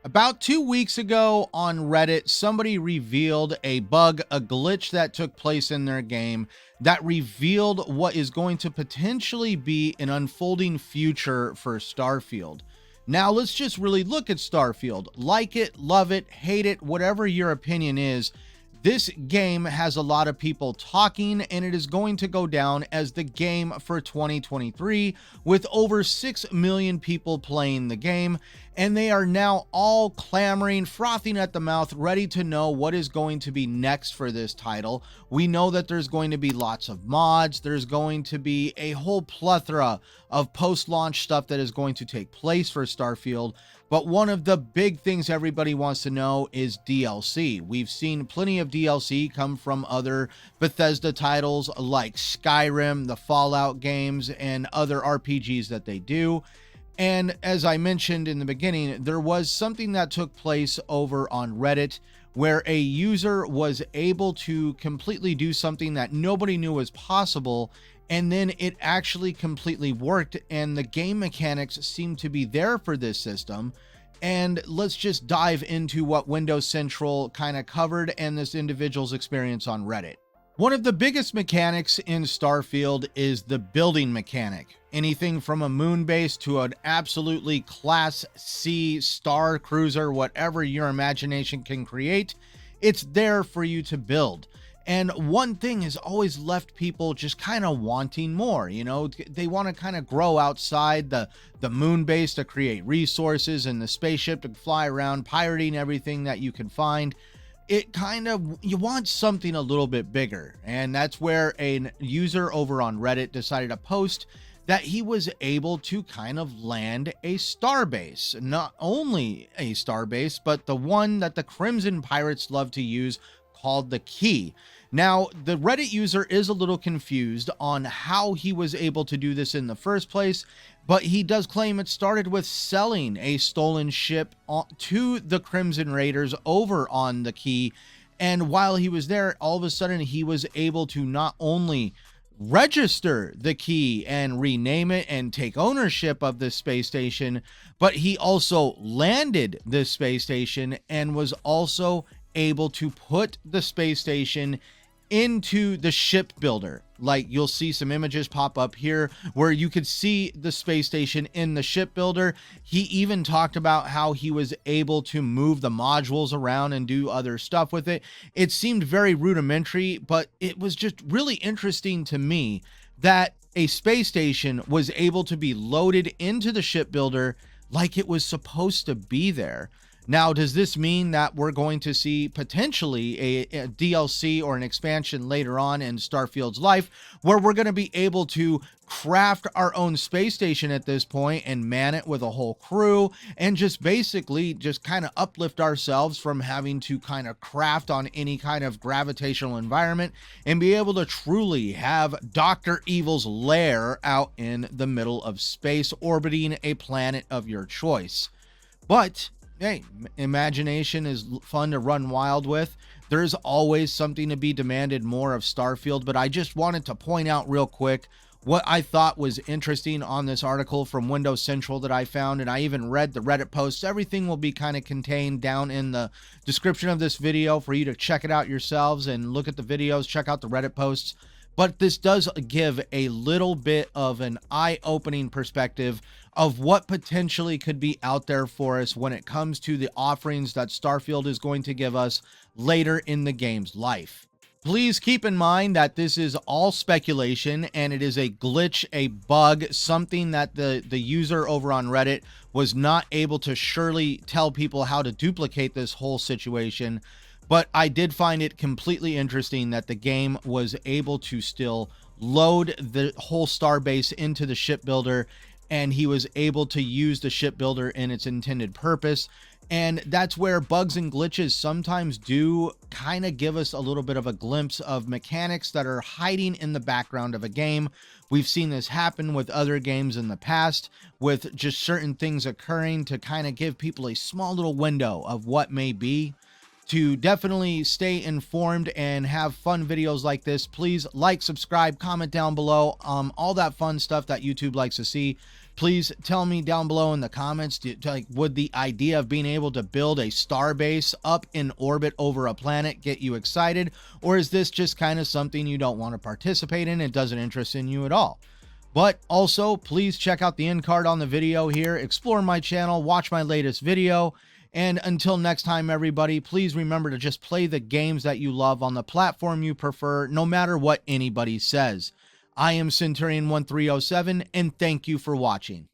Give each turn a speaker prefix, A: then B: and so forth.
A: About 2 weeks ago on Reddit, somebody revealed a bug, a glitch that took place in their game that revealed what is going to potentially be an unfolding future for Starfield. Now, let's just really look at Starfield. Like it, love it, hate it, whatever your opinion is. This game has a lot of people talking, and it is going to go down as the game for 2023 with over 6 million people playing the game, and they are now all clamoring, frothing at the mouth, ready to know what is going to be next for this title. We know that there's going to be lots of mods. There's going to be a whole plethora of post-launch stuff that is going to take place for Starfield. But one of the big things everybody wants to know is DLC. We've seen plenty of DLC come from other Bethesda titles like Skyrim, the Fallout games, and other RPGs that they do. And as I mentioned in the beginning, there was something that took place over on Reddit where a user was able to completely do something that nobody knew was possible, and then it actually completely worked, and the game mechanics seem to be there for this system. And let's just dive into what Windows Central kind of covered and this individual's experience on Reddit. One of the biggest mechanics in Starfield is the building mechanic. Anything from a moon base to an absolutely Class C star cruiser, whatever your imagination can create, it's there for you to build. And one thing has always left people just kind of wanting more. You know, they want to kind of grow outside the moon base to create resources, and the spaceship to fly around pirating everything that you can find. It kind of, you want something a little bit bigger. And that's where a user over on Reddit decided to post that he was able to kind of land a starbase. Not only a starbase, but the one that the Crimson Pirates love to use, called the Key. Now, the Reddit user is a little confused on how he was able to do this in the first place, but he does claim it started with selling a stolen ship to the Crimson Raiders over on the Key. And while he was there, all of a sudden he was able to not only register the Key and rename it and take ownership of this space station, but he also landed this space station and was also able to put the space station into the ship builder. Like, you'll see some images pop up here where you could see the space station in the ship builder. He even talked about how he was able to move the modules around and do other stuff with it. It seemed very rudimentary, but it was just really interesting to me that a space station was able to be loaded into the ship builder like it was supposed to be there. Now, does this mean that we're going to see potentially a DLC or an expansion later on in Starfield's life where we're going to be able to craft our own space station at this point and man it with a whole crew and just basically just kind of uplift ourselves from having to kind of craft on any kind of gravitational environment and be able to truly have Dr. Evil's lair out in the middle of space orbiting a planet of your choice? But hey, imagination is fun to run wild with. There's always something to be demanded more of Starfield, but I just wanted to point out real quick what I thought was interesting on this article from Windows Central that I found, and I even read the Reddit posts. Everything will be kind of contained down in the description of this video for you to check it out yourselves and look at the videos, check out the Reddit posts. But this does give a little bit of an eye-opening perspective of what potentially could be out there for us when it comes to the offerings that Starfield is going to give us later in the game's life. Please keep in mind that this is all speculation and it is a glitch, a bug, something that the user over on Reddit was not able to surely tell people how to duplicate this whole situation. But I did find it completely interesting that the game was able to still load the whole starbase into the ship builder, and he was able to use the ship builder in its intended purpose. And that's where bugs and glitches sometimes do kind of give us a little bit of a glimpse of mechanics that are hiding in the background of a game. We've seen this happen with other games in the past, with just certain things occurring to kind of give people a small little window of what may be. To definitely stay informed and have fun videos like this, please like, subscribe, comment down below, all that fun stuff that YouTube likes to see. Please tell me down below in the comments, would the idea of being able to build a star base up in orbit over a planet get you excited? Or is this just kind of something you don't want to participate in? It doesn't interest in you at all. But also, please check out the end card on the video here, explore my channel, watch my latest video, and until next time, everybody, please remember to just play the games that you love on the platform you prefer, no matter what anybody says. I am Centurion1307, and thank you for watching.